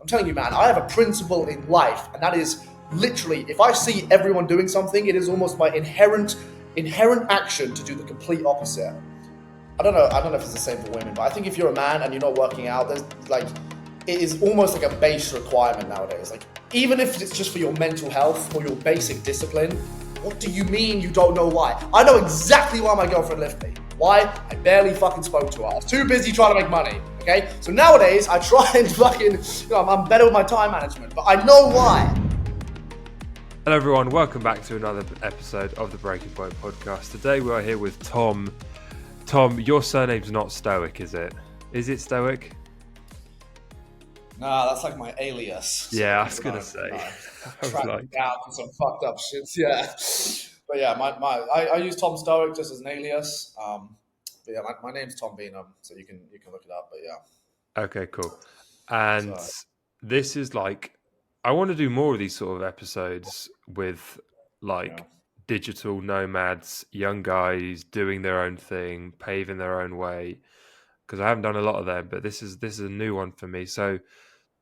I'm telling you, man, I have a principle in life, and that is literally, if I see everyone doing something, it is almost my inherent action to do the complete opposite. I don't know if it's the same for women, but I think if you're a man and you're not working out, there's like, it is almost like a base requirement nowadays. Like, even if it's just for your mental health or your basic discipline, what do you mean you don't know why? I know exactly why my girlfriend left me. Why? I barely fucking spoke to her. I was too busy trying to make money, okay? So nowadays, I try and fucking, I'm better with my time management, but I know why. Hello everyone, welcome back to another episode of the Breaking Point podcast. Today we are here with Tom. Tom, your surname's not Stoic, is it? Is it Stoic? Nah, that's like my alias. Yeah, I was going to say. I was like, down some fucked up shit, yeah. But yeah, I use Tom Stoic just as an alias. But yeah, my name's Tom Beeenham, so you can look it up. But yeah. Okay, cool. And this is like, I want to do more of these sort of episodes with digital nomads, young guys doing their own thing, paving their own way. Because I haven't done a lot of them, but this is a new one for me. So,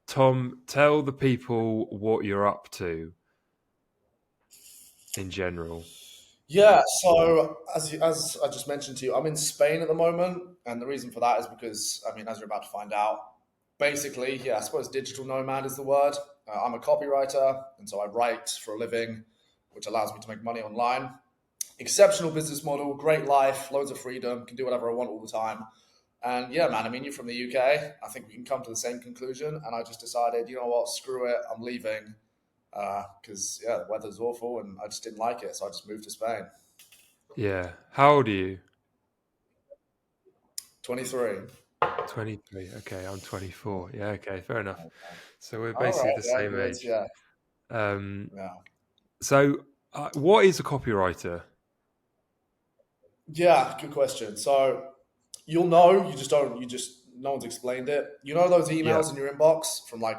Tom, tell the people what you're up to in general. Yeah, so as I just mentioned to you, I'm in Spain at the moment, and the reason for that is because, I mean, as you're about to find out, basically, yeah, I suppose digital nomad is the word. I'm a copywriter, and so I write for a living, which allows me to make money online. Exceptional business model, great life, loads of freedom, can do whatever I want all the time. And yeah, man, I mean, you're from the UK. I think we can come to the same conclusion. And I just decided, you know what, screw it, I'm leaving. Because yeah, the weather's awful and I just didn't like it, so I just moved to Spain. Yeah. How old are you? 23. 23. Okay, I'm 24. Yeah, okay, fair enough. So we're basically the same age. Yeah. Yeah. So what is a copywriter? Yeah, good question. So you'll know, no one's explained it. You know those emails in your inbox from like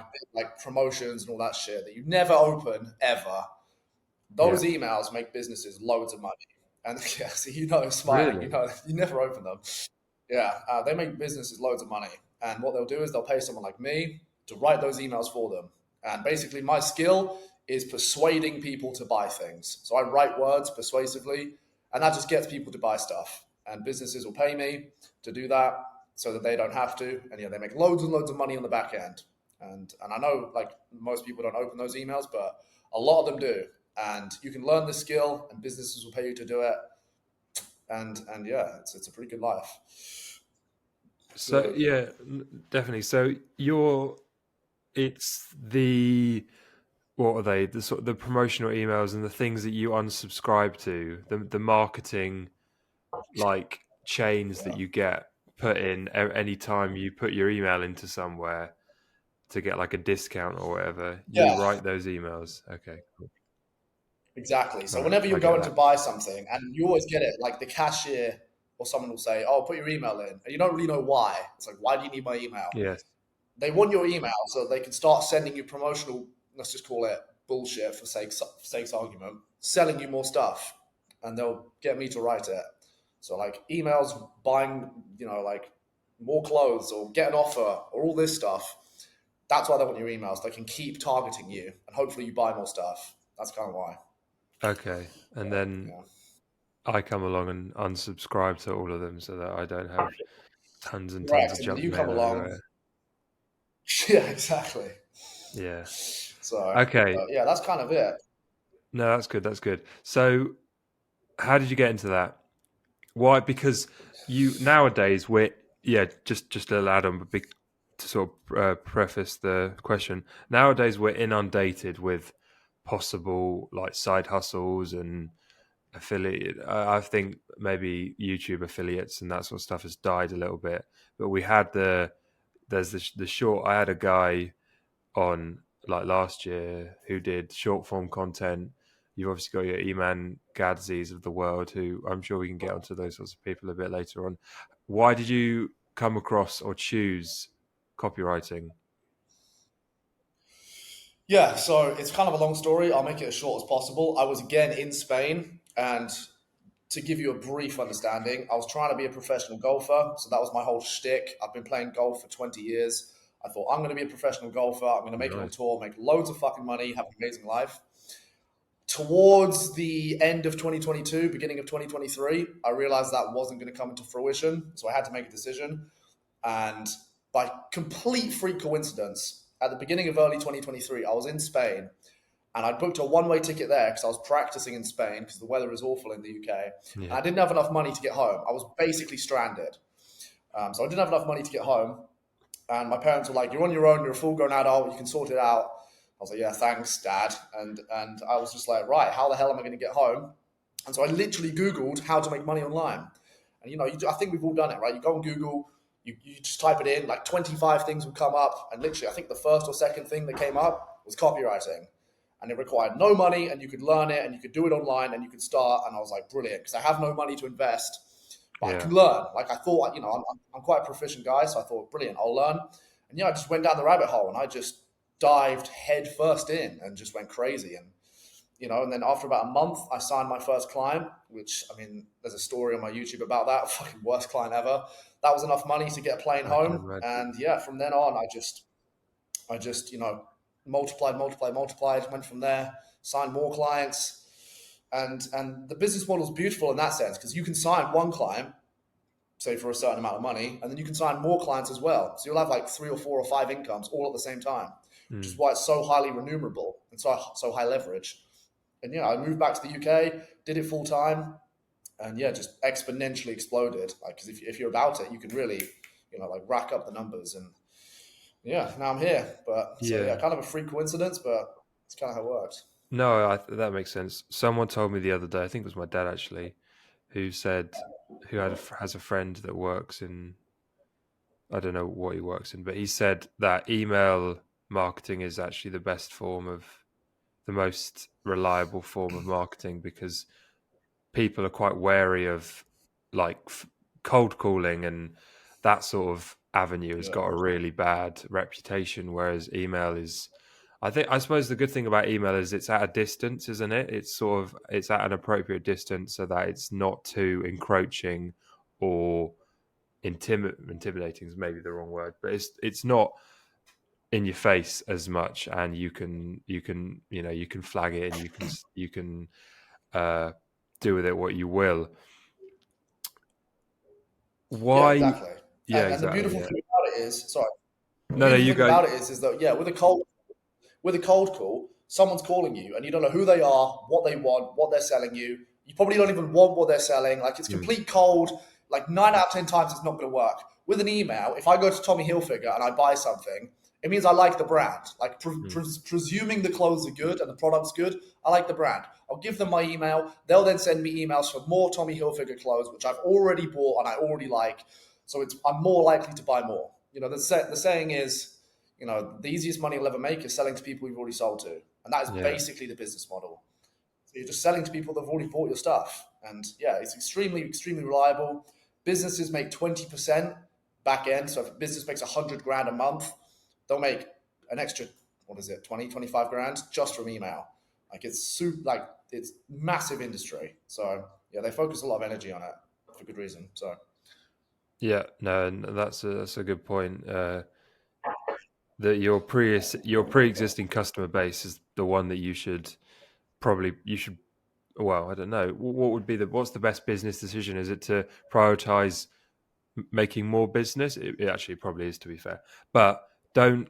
promotions and all that shit that you never open ever. Those emails make businesses loads of money. And yeah, so smiling, Really? you never open them. Yeah, they make businesses loads of money. And what they'll do is they'll pay someone like me to write those emails for them. And basically my skill is persuading people to buy things. So I write words persuasively, and that just gets people to buy stuff. And businesses will pay me to do that so that they don't have to. And yeah, they make loads and loads of money on the back end. And I know like most people don't open those emails, but a lot of them do. And you can learn the skill and businesses will pay you to do it. And yeah, it's a pretty good life. So yeah, definitely. So it's what are they? The sort of the promotional emails and the things that you unsubscribe to, the marketing like chains that you get put in any time you put your email into somewhere to get like a discount or whatever. You write those emails. Okay, cool. Exactly. So whenever you're going to buy something, and you always get it, like the cashier or someone will say, "Oh, put your email in," and you don't really know why. It's like, why do you need my email? Yes. They want your email so they can start sending you promotional, let's just call it bullshit for sake's argument, selling you more stuff, and they'll get me to write it. So like emails buying, like more clothes or get an offer or all this stuff. That's why they want your emails. They can keep targeting you and hopefully you buy more stuff. That's kind of why. Okay. And then I come along and unsubscribe to all of them so that I don't have tons and tons of junk you mail come along. everywhere. Yeah, exactly. Yeah. So okay. Yeah, that's kind of it. No, that's good. That's good. So how did you get into that? Why? Because you nowadays just a add on to sort of preface the question. Nowadays we're inundated with possible like side hustles and affiliate. I think maybe YouTube affiliates and that sort of stuff has died a little bit. But we had there's the short. I had a guy on like last year who did short form content. You've obviously got your Eman Gadzis of the world, who I'm sure we can get onto those sorts of people a bit later on. Why did you come across or choose copywriting? Yeah, so it's kind of a long story. I'll make it as short as possible. I was again in Spain, and to give you a brief understanding, I was trying to be a professional golfer. So that was my whole shtick. I've been playing golf for 20 years. I thought, I'm going to be a professional golfer. I'm going to make it on tour, make loads of fucking money, have an amazing life. Towards the end of 2022, beginning of 2023, I realized that wasn't going to come into fruition. So I had to make a decision. And by complete freak coincidence, at the beginning of early 2023, I was in Spain and I booked a one-way ticket there because I was practicing in Spain because the weather is awful in the UK. Yeah. And I didn't have enough money to get home. I was basically stranded. So I didn't have enough money to get home. And my parents were like, you're on your own, you're a full-grown adult, you can sort it out. I was like, yeah, thanks, Dad. And I was just like, right, how the hell am I going to get home? And so I literally Googled how to make money online. And, you know, I think we've all done it, right? You go on Google, you just type it in, like 25 things will come up. And literally, I think the first or second thing that came up was copywriting. And it required no money, and you could learn it, and you could do it online, and you could start. And I was like, brilliant, because I have no money to invest, but I can learn. Like I thought, you know, I'm quite a proficient guy, so I thought, brilliant, I'll learn. And yeah, I just went down the rabbit hole, and I just dived head first in and just went crazy. And, you know, and then after about a month, I signed my first client, which, I mean, there's a story on my YouTube about that. Fucking worst client ever. That was enough money to get a plane home. And yeah, from then on, I just, you know, multiplied, went from there, signed more clients. And the business model is beautiful in that sense, because you can sign one client, say for a certain amount of money, and then you can sign more clients as well. So you'll have like 3 or 4 or 5 incomes all at the same time, which is why it's so highly remunerable and so high leverage. And yeah, I moved back to the UK, did it full time, and yeah, just exponentially exploded. Like, because if you're about it, you can really, you know, like rack up the numbers. And yeah, now I'm here. But so yeah, kind of a freak coincidence, but it's kind of how it works. No, that makes sense. Someone told me the other day, I think it was my dad actually, who has a friend that works in, I don't know what he works in, but he said that email marketing is actually the most reliable form of marketing, because people are quite wary of like cold calling, and that sort of avenue has got a really bad reputation, whereas email is, I suppose the good thing about email is it's at a distance, isn't it? It's at an appropriate distance so that it's not too encroaching or intimidating is maybe the wrong word, but it's not in your face as much, and you can flag it, and you can do with it what you will. Why? Yeah, exactly. Yeah, and the exactly. beautiful thing about it is, sorry, the No, beautiful you thing go. about it is that yeah, with a cold call, someone's calling you and you don't know who they are, what they want, what they're selling you. You probably don't even want what they're selling. Like, it's complete cold. Like 9 out of 10 times it's not going to work. With an email, if I go to Tommy Hilfiger and I buy something, it means I like the brand. Like presuming the clothes are good and the product's good, I like the brand. I'll give them my email. They'll then send me emails for more Tommy Hilfiger clothes, which I've already bought and I already like. So I'm more likely to buy more. You know, the saying is, you know, the easiest money you'll ever make is selling to people you've already sold to. And that is basically the business model. So you're just selling to people that have already bought your stuff. And yeah, it's extremely, extremely reliable. Businesses make 20% back end. So if a business makes 100 grand a month, they'll make an extra, 20, 25 grand just from email. Like, it's massive industry. So yeah, they focus a lot of energy on it for good reason. So Yeah, no, that's a good point. That your pre-existing customer base is the one that you should. Well, I don't know. What's the best business decision? Is it to prioritize making more business? It actually probably is, to be fair, but don't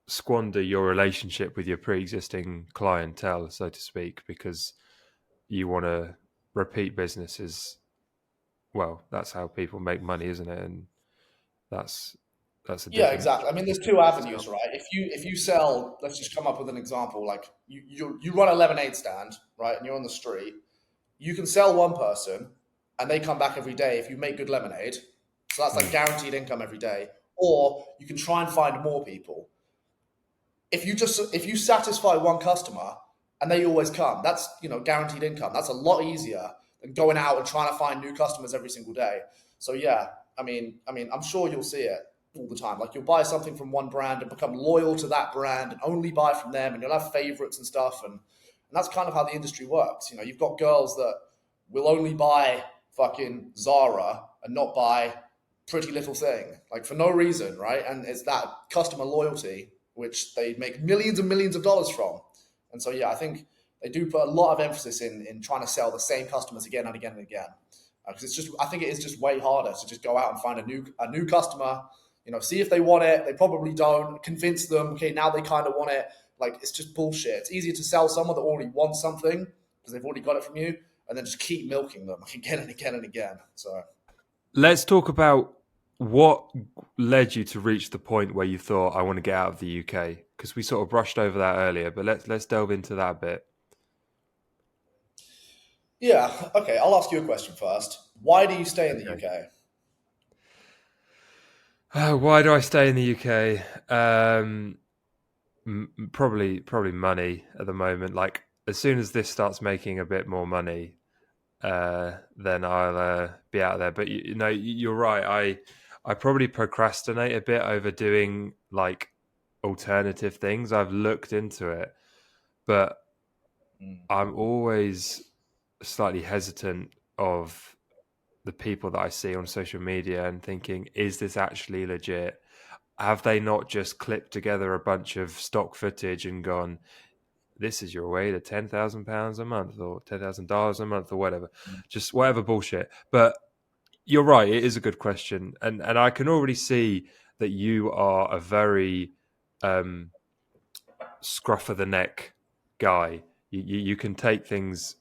squander your relationship with your pre-existing clientele, so to speak, because you want to repeat businesses. Well, that's how people make money, isn't it? And that's a yeah, different. exactly. I mean, there's two avenues, right? If you sell, let's just come up with an example. Like you run a lemonade stand, right? And you're on the street. You can sell one person and they come back every day if you make good lemonade. So that's like guaranteed income every day. Or you can try and find more people. If you satisfy one customer and they always come, that's, you know, guaranteed income. That's a lot easier than going out and trying to find new customers every single day. So yeah, I mean, I'm sure you'll see it all the time. Like, you'll buy something from one brand and become loyal to that brand and only buy from them, and you'll have favorites and stuff. And that's kind of how the industry works. You know, you've got girls that will only buy fucking Zara and not buy pretty little thing, like for no reason, right? And it's that customer loyalty which they make millions and millions of dollars from. And so yeah, I think they do put a lot of emphasis in trying to sell the same customers again and again and again. Because it's just, I think it is just way harder to just go out and find a new customer, see if they want it. They probably don't. Convince them, okay, now they kind of want it. Like, it's just bullshit. It's easier to sell someone that already wants something because they've already got it from you, and then just keep milking them again and again and again. So Let's talk about what led you to reach the point where you thought, I want to get out of the UK, because we sort of brushed over that earlier, but let's delve into that a bit. yeah, okay, I'll ask you a question first. Why do you stay in the UK? Why do I stay in the UK? Probably money at the moment. Like, as soon as this starts making a bit more money, then I'll be out of there. But you're right. I probably procrastinate a bit over doing like alternative things. I've looked into it, but I'm always slightly hesitant of the people that I see on social media and thinking, is this actually legit? Have they not just clipped together a bunch of stock footage and gone, this is your way to £10,000 a month or $10,000 a month or whatever, just whatever bullshit. But you're right, it is a good question, and I can already see that you are a very scruff of the neck guy. You can take things,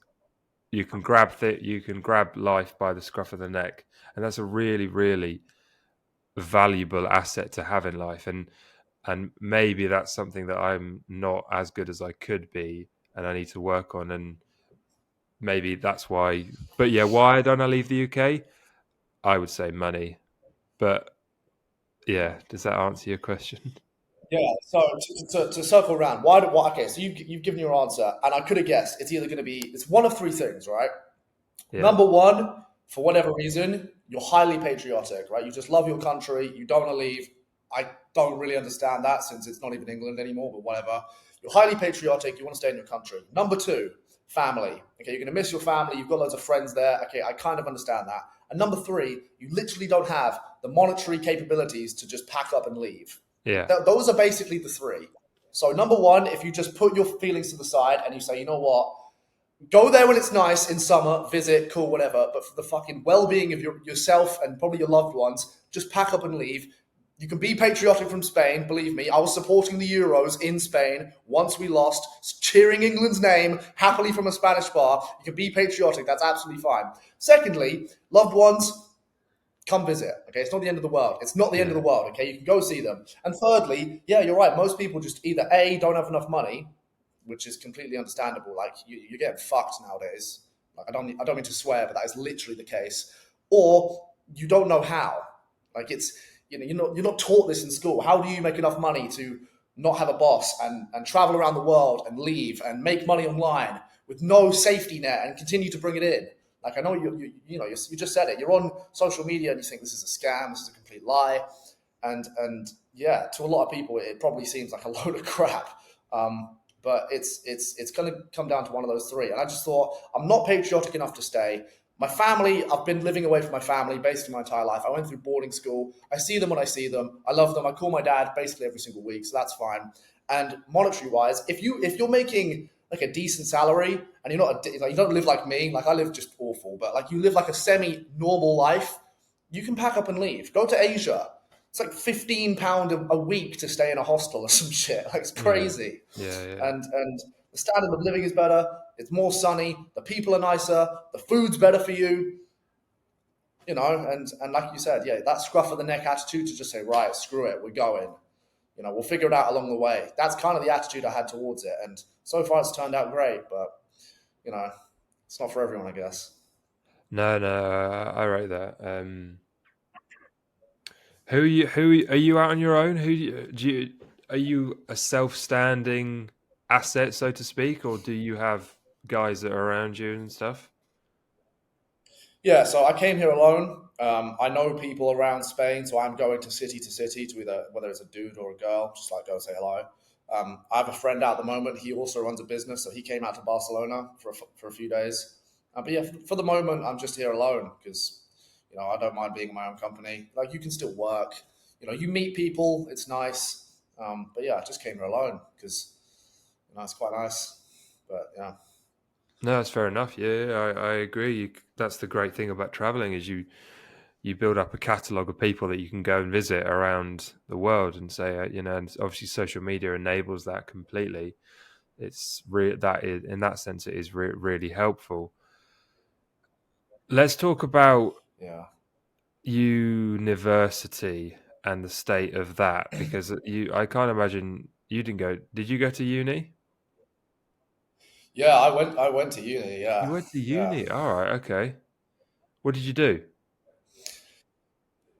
you can grab life by the scruff of the neck, and that's a really, really valuable asset to have in life. And maybe that's something that I'm not as good as I could be, and I need to work on. And maybe that's why. But yeah, why don't I leave the UK? I would say money. But yeah, does that answer your question? Yeah, so to circle around, why? Okay, so you've given your answer, and I could have guessed it's either going to be it's one of three things, right? Yeah, Number one, for whatever reason, you're highly patriotic, right? You just love your country. You don't want to leave. I don't really understand that since it's not even England anymore, but whatever. You're highly patriotic. You want to stay in your country. Number two, family. Okay, you're going to miss your family. You've got loads of friends there. Okay, I kind of understand that. And number three, you literally don't have the monetary capabilities to just pack up and leave. yeah, Those are basically the three. So number one, if you just put your feelings to the side and you say, you know what, go there when it's nice in summer, visit, cool, whatever. But for the fucking well-being of yourself and probably your loved ones, just pack up and leave. You can be patriotic from Spain. Believe me, I was supporting the Euros in Spain once we lost, cheering England's name happily from a Spanish bar. You can be patriotic. That's absolutely fine. Secondly, loved ones, come visit. Okay, it's not the end of the world. It's not the end of the yeah, world. Okay, you can go see them. And thirdly, yeah, you're right. Most people just either A, don't have enough money, which is completely understandable. Like you're getting fucked nowadays. Like I don't mean to swear, but that is literally the case. Or you don't know how. Like it's you're not taught this in school. How do you make enough money to not have a boss and travel around the world and leave and make money online with no safety net and continue to bring it in? Like I know you just said it. You're on social media and you think this is a scam. This is a complete lie. And yeah, to a lot of people, it probably seems like a load of crap. But it's going to come down to one of those three. And I just thought I'm not patriotic enough to stay. My family, I've been living away from my family basically my entire life. I went through boarding school. I see them when I see them. I love them. I call my dad basically every single week, so that's fine. And monetary wise, if you're making like a decent salary and you're not like you don't live like me, like I live just awful, but like you live like a semi normal life, you can pack up and leave. Go to Asia. It's like £15 a week to stay in a hostel or some shit. Like it's yeah, crazy. yeah. And the standard of living is better. It's more sunny. The people are nicer. The food's better for you. And like you said, yeah, that scruff of the neck attitude to just say, right, screw it, we're going. We'll figure it out along the way. That's kind of the attitude I had towards it, and so far it's turned out great. But you know, it's not for everyone, I guess. No, I rate that. Who are you out on your own? Are you a self-standing asset, so to speak, or do you have guys that are around you and stuff? Yeah, so I came here alone. I know people around Spain, so I'm going to city to either whether it's a dude or a girl, just like go say hello. I have a friend out at the moment. He also runs a business, so he came out to Barcelona for a few days. But yeah, for the moment, I'm just here alone because I don't mind being in my own company. Like, you can still work. You meet people. It's nice. But yeah, I just came here alone because it's quite nice. But yeah. No, that's fair enough. Yeah, I agree. That's the great thing about traveling is you build up a catalogue of people that you can go and visit around the world and say, and obviously social media enables that completely. That is, in that sense, it is really helpful. Let's talk about Yeah. university and the state of that, because I can't imagine you didn't go. Did you go to uni? Yeah, I went to uni. You Yeah. went to Yeah. uni. All right. Okay. What did you do?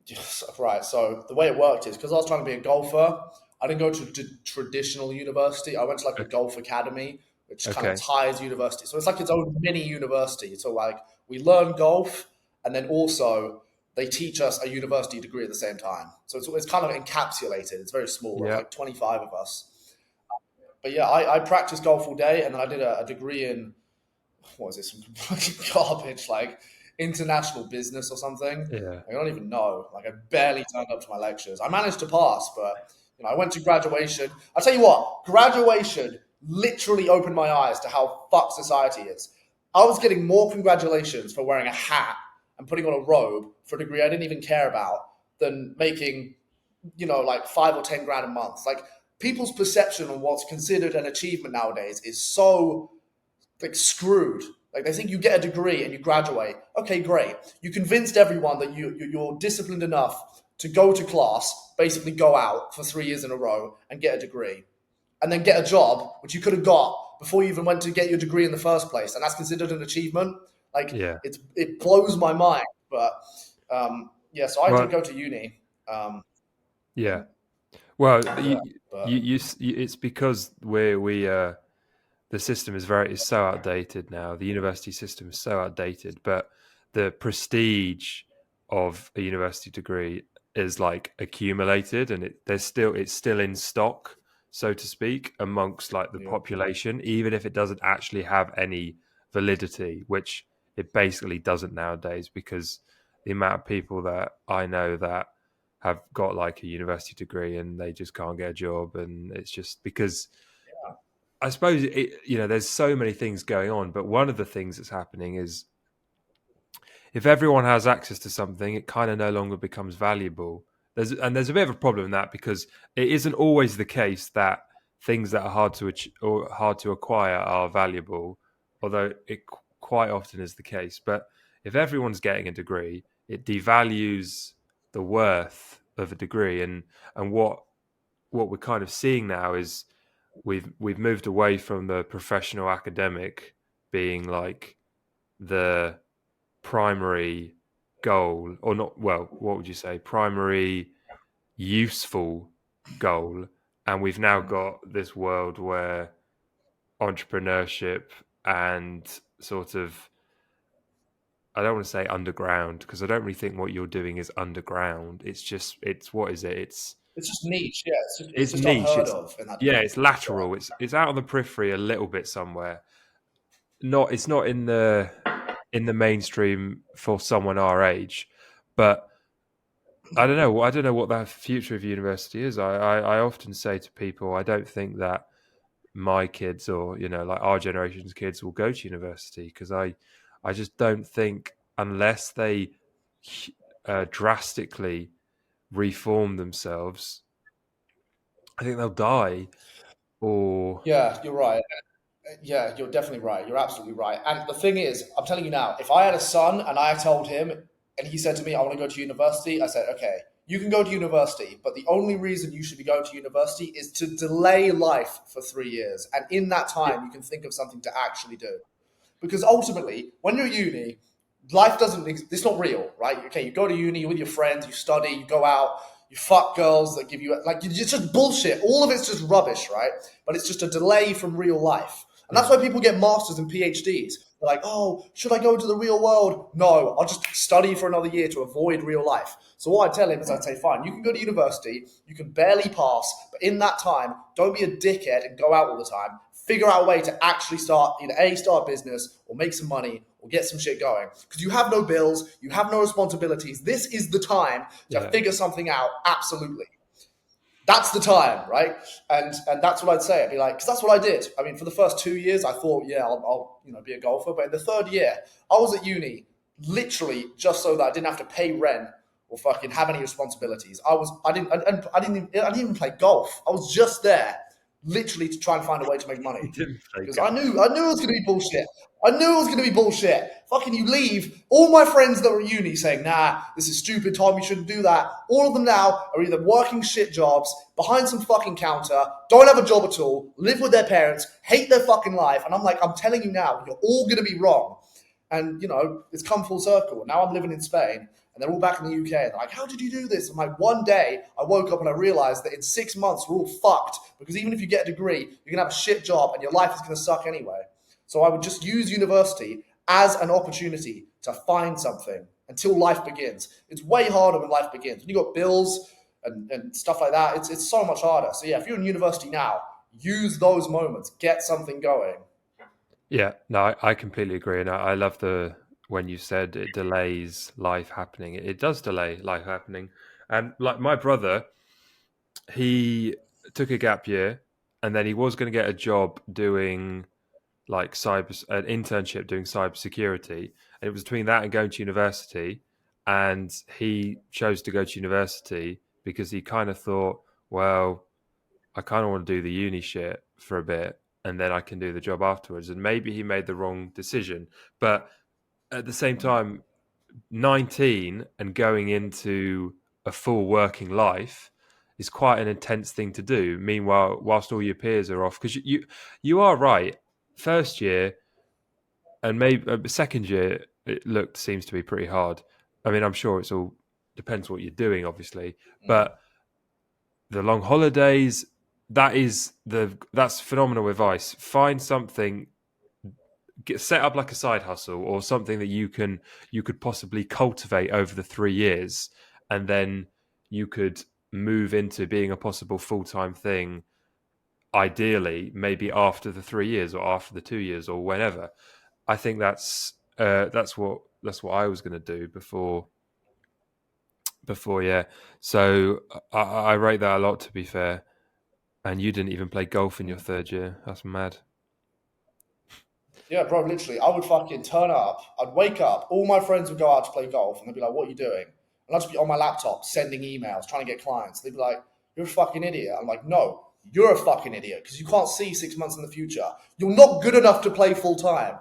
Yes, right. So the way it worked is because I was trying to be a golfer, I didn't go to traditional university. I went to like a Okay. golf academy, which kind of Okay. ties university. So it's like its own mini university. So like we learn golf, and then also they teach us a university degree at the same time. So it's kind of encapsulated. It's very small. There's Yeah. like 25 of us. But yeah, I practiced golf all day, and then I did a degree in what was this, some fucking garbage like international business or something. Yeah. I don't even know. Like, I barely turned up to my lectures. I managed to pass, but I went to graduation. I'll tell you what, graduation literally opened my eyes to how fucked society is. I was getting more congratulations for wearing a hat and putting on a robe for a degree I didn't even care about than making, like 5 or 10 grand a month. Like, people's perception on what's considered an achievement nowadays is so like screwed. Like, they think you get a degree and you graduate. Okay, great. You convinced everyone that you're disciplined enough to go to class, basically go out for 3 years in a row and get a degree, and then get a job which you could have got before you even went to get your degree in the first place, and that's considered an achievement. Like, Yeah. it blows my mind. But yeah, so I did Well, go to uni. yeah. Well, Yeah, but it's because the system is so outdated now. The university system is so outdated, but the prestige of a university degree is like accumulated, and it's still in stock, so to speak, amongst like the yeah. population, even if it doesn't actually have any validity, which it basically doesn't nowadays, because the amount of people that I know that have got like a university degree and they just can't get a job, and it's just because I suppose there's so many things going on, but one of the things that's happening is if everyone has access to something, it kind of no longer becomes valuable. There's a bit of a problem in that, because it isn't always the case that things that are hard to acquire are valuable, although it quite often is the case. But if everyone's getting a degree, it devalues the worth of a degree, and what we're kind of seeing now is we've moved away from the professional academic being like the primary goal, or not, well, what would you say, primary useful goal, and we've now got this world where entrepreneurship and sort of, I don't want to say underground, because I don't really think what you're doing is underground. It's what is it? It's just niche. Yeah, it's It's just niche. unheard It's of in that Yeah, degree. it's lateral. It's out on the periphery a little bit somewhere. It's not in the mainstream for someone our age, but I don't know. I don't know what the future of university is. I often say to people, I don't think that my kids, or like our generation's kids, will go to university, because I just don't think, unless they drastically reform themselves, I think they'll die. Or Yeah, you're right. Yeah, you're definitely right. You're absolutely right. And the thing is, I'm telling you now, if I had a son and I told him and he said to me, I want to go to university, I said, okay, you can go to university, but the only reason you should be going to university is to delay life for 3 years. And in that yeah, time, you can think of something to actually do. Because ultimately, when you're at uni, life doesn't, it's not real, right? Okay, you go to uni, you're with your friends, you study, you go out, you fuck girls that give you, like, it's just bullshit. All of it's just rubbish, right? But it's just a delay from real life. And that's yeah, why people get masters and PhDs. They're like, oh, should I go into the real world? No, I'll just study for another year to avoid real life. So what I tell him is, I'd say, fine, you can go to university, you can barely pass, but in that time, don't be a dickhead and go out all the time. figure out a way to actually start start a business or make some money or get some shit going, because you have no bills, you have no responsibilities. This is the time to figure something out. Absolutely. That's the time, right? And that's what I'd say. I'd be like, because that's what I did. I mean, for the first 2 years, I thought, I'll be a golfer. But in the third year, I was at uni literally just so that I didn't have to pay rent or fucking have any responsibilities. I didn't even play golf. I was just there literally to try and find a way to make money, because I knew it was going to be bullshit. I knew it was going to be bullshit. Fucking you leave. All my friends that were at uni saying, nah, this is stupid, Tom, you shouldn't do that. All of them now are either working shit jobs, behind some fucking counter, don't have a job at all, live with their parents, hate their fucking life. And I'm like, I'm telling you now, you're all going to be wrong. And, it's come full circle. Now I'm living in Spain, and they're all back in the UK. And they're like, how did you do this? I'm like, one day I woke up and I realized that in 6 months we're all fucked, because even if you get a degree, you're going to have a shit job and your life is going to suck anyway. So I would just use university as an opportunity to find something until life begins. It's way harder when life begins. When you got bills and stuff like that, it's so much harder. So yeah, if you're in university now, use those moments, get something going. Yeah, no, I completely agree. And I love when you said it delays life happening. It does delay life happening. And like my brother, he took a gap year, and then he was going to get a job doing like an internship doing cybersecurity. And it was between that and going to university. And he chose to go to university because he kind of thought, well, I kind of want to do the uni shit for a bit, and then I can do the job afterwards. And maybe he made the wrong decision. But at the same time, 19 and going into a full working life is quite an intense thing to do. Meanwhile, whilst all your peers are off, because you are right. First year and maybe second year, seems to be pretty hard. I mean, I'm sure it's all depends what you're doing, obviously, but the long holidays, that's phenomenal advice. Find something, set up like a side hustle or something that you could possibly cultivate over the 3 years, and then you could move into being a possible full-time thing, ideally maybe after the 3 years or after the 2 years or whenever. I think that's what I was going to do before. Yeah. So I rate that a lot, to be fair. And you didn't even play golf in your third year. That's mad. Yeah, bro, literally, I would fucking turn up. I'd wake up. All my friends would go out to play golf, and they'd be like, what are you doing? And I'd just be on my laptop sending emails, trying to get clients. They'd be like, you're a fucking idiot. I'm like, no, you're a fucking idiot, because you can't see 6 months in the future. You're not good enough to play full time.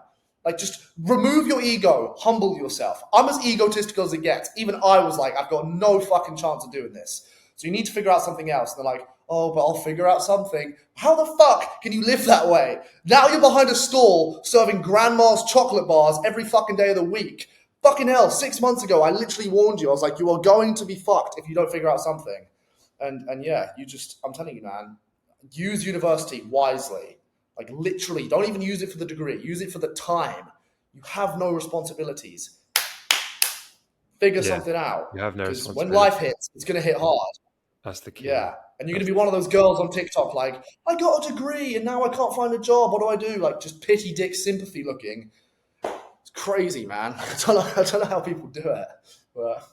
Like, just remove your ego, humble yourself. I'm as egotistical as it gets. Even I was like, I've got no fucking chance of doing this. So you need to figure out something else. And they're like, oh, but I'll figure out something. How the fuck can you live that way? Now you're behind a stall serving grandma's chocolate bars every fucking day of the week. Fucking hell, 6 months ago, I literally warned you. I was like, you are going to be fucked if you don't figure out something. And yeah, I'm telling you, man, use university wisely. Like, literally, don't even use it for the degree. Use it for the time. You have no responsibilities. Figure something out. You have no responsibilities. Because when life hits, it's going to hit hard. That's the key. Yeah. And you're going to be one of those girls on TikTok like, I got a degree and now I can't find a job. What do I do? Like, just pity dick sympathy looking. It's crazy, man. I don't know how people do it. But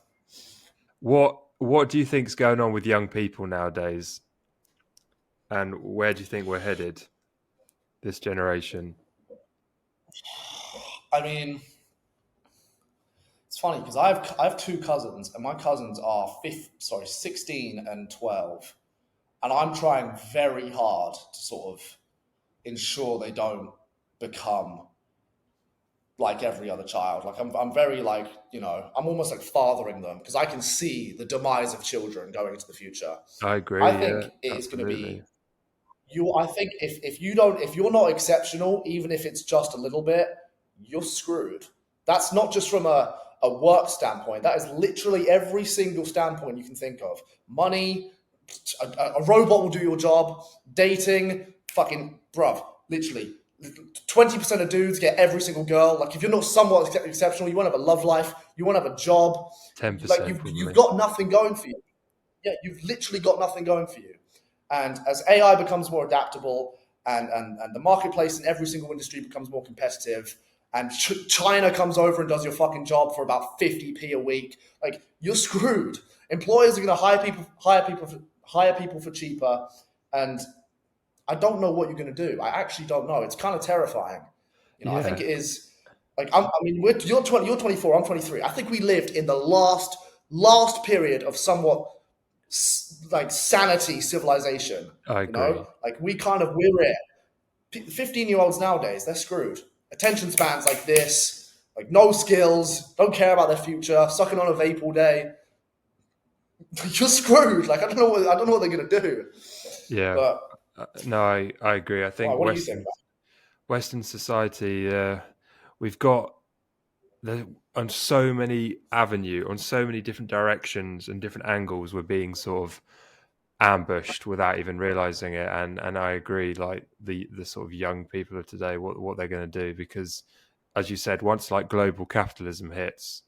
What do you think's going on with young people nowadays? And where do you think we're headed, this generation? I mean, it's funny because I have two cousins, and my cousins are 16 and 12. And I'm trying very hard to sort of ensure they don't become like every other child. Like I'm very like, I'm almost like fathering them, because I can see the demise of children going into the future. I agree. I think it is going to be I think if you're not exceptional, even if it's just a little bit, you're screwed. That's not just from a work standpoint. That is literally every single standpoint you can think of. Money, a robot will do your job, dating, fucking, bruv, literally. 20% of dudes get every single girl. Like, if you're not somewhat exceptional, you won't have a love life, you won't have a job. 10%. Like, you've got nothing going for you. Yeah, you've literally got nothing going for you. And as AI becomes more adaptable and the marketplace in every single industry becomes more competitive, and China comes over and does your fucking job for about 50p a week, like, you're screwed. Employers are going to hire people for cheaper, and I don't know what you're going to do. I actually don't know. It's kind of terrifying. I think Yeah, it is. Like, you're 20, you're 24, I'm 23. I think we lived in the last period of somewhat like sanity civilization. I agree. Like, we're it. 15-year-olds nowadays, they're screwed. Attention spans like this, like no skills, don't care about their future, sucking on a vape all day. You're screwed. Like, I don't know what they're gonna do. Yeah, But no, I agree. I think what do you think? Western society, we've got on so many different directions and different angles, we're being sort of ambushed without even realizing it. And I agree, like the sort of young people of today, what they're going to do, because as you said, once like global capitalism hits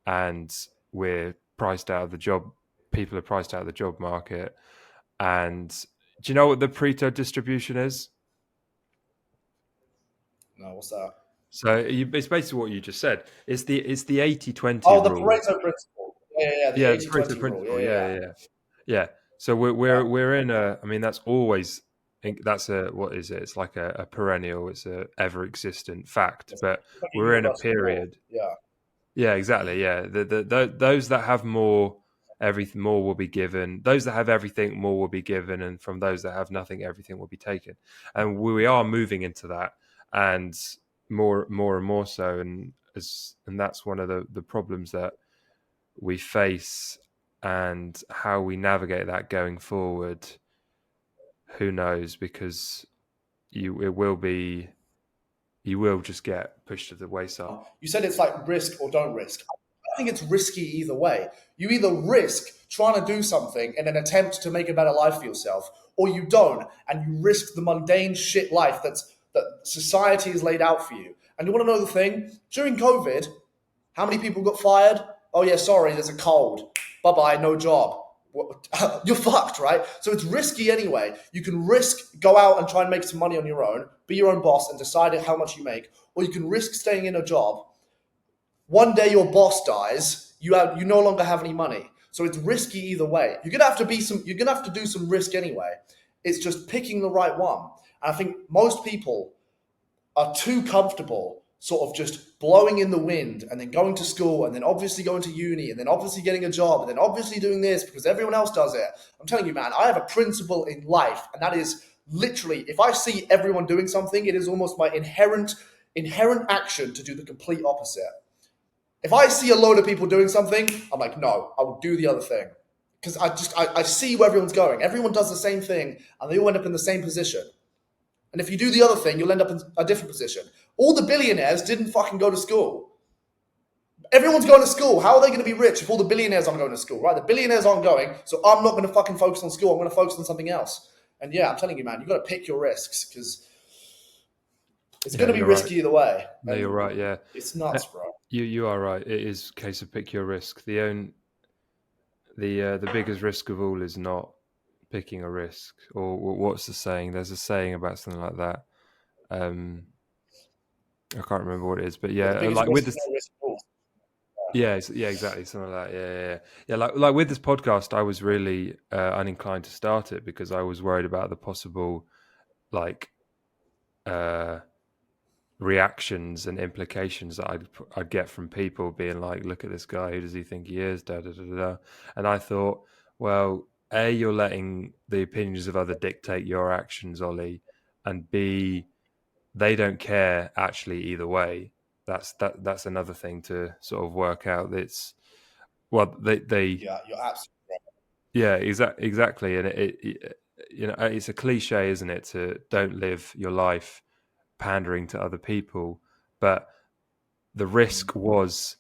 and we're priced out of the job, people are priced out of the job market. And do you know what the Preto distribution is? No, what's that? So it's basically what you just said. It's the 80-20 Oh, the rule. Pareto principle. Yeah, the Yeah, the Pareto 80-20 rule. principle. Yeah. Yeah. So we're Yeah. we're we're in a. I mean, that's always. That's a, what is it? It's like a perennial. It's a ever existent fact. It's But like a we're in a universal law. period. Yeah. Yeah, exactly. Yeah, those that have more, everything more will be given. Those that have everything, more will be given, and from those that have nothing, everything will be taken. And we are moving into that, and more and more so. And that's one of the problems that we face, and how we navigate that going forward. Who knows? Because you will just get pushed to the wayside. You said it's like risk or don't risk. I think it's risky either way. You either risk trying to do something in an attempt to make a better life for yourself, or you don't, and you risk the mundane shit life that society has laid out for you. And you want to know the thing? During COVID, how many people got fired? Oh yeah, sorry, there's a cold. Bye bye, no job. You're fucked, right? So it's risky anyway. You can risk go out and try and make some money on your own, be your own boss, and decide how much you make, or you can risk staying in a job. One day your boss dies, you no longer have any money. So it's risky either way. You're gonna have to do some risk anyway. It's just picking the right one. And I think most people are too comfortable sort of just blowing in the wind and then going to school and then obviously going to uni and then obviously getting a job and then obviously doing this because everyone else does it. I'm telling you, man, I have a principle in life, and that is literally, if I see everyone doing something, it is almost my inherent action to do the complete opposite. If I see a load of people doing something, I'm like, no, I will do the other thing. Because I see where everyone's going. Everyone does the same thing and they all end up in the same position. And if you do the other thing, you'll end up in a different position. All the billionaires didn't fucking go to school. Everyone's going to school. How are they going to be rich if all the billionaires aren't going to school, right? The billionaires aren't going, so I'm not going to fucking focus on school. I'm going to focus on something else. And yeah, I'm telling you, man, you've got to pick your risks because it's going to be risky Right. either way. No, you're right. Yeah, It's nuts, bro. you are right. It is a case of pick your risk. The biggest risk of all is not picking a risk. Or what's the saying? There's a saying about something like that. I can't remember what it is, but Yeah, the yeah, biggest like with risk is this. no risk at all. Yeah, exactly, something like that. Yeah. Like with this podcast, I was really uninclined to start it because I was worried about the possible like uh, reactions and implications that I'd get from people being like, "Look at this guy. Who does he think he is?" Da da da da. And I thought, well, A, you're letting the opinions of other dictate your actions, Ollie, and B, they don't care actually either way. That's another thing to sort of work out. It's well, they Yeah, you're absolutely right. yeah, exactly, and it's a cliche, isn't it, to don't live your life pandering to other people, but the risk was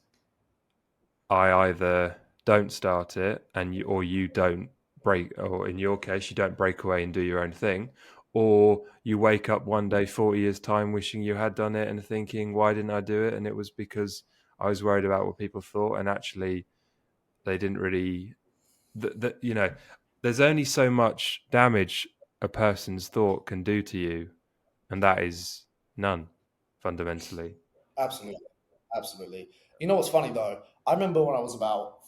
I either don't start it or you don't break, or in your case you don't break away and do your own thing, or you wake up one day 40 years time wishing you had done it and thinking, why didn't I do it? And it was because I was worried about what people thought, and actually they didn't really there's only so much damage a person's thought can do to you. and that is none, fundamentally. Absolutely. Absolutely. You know what's funny though? I remember when I was about,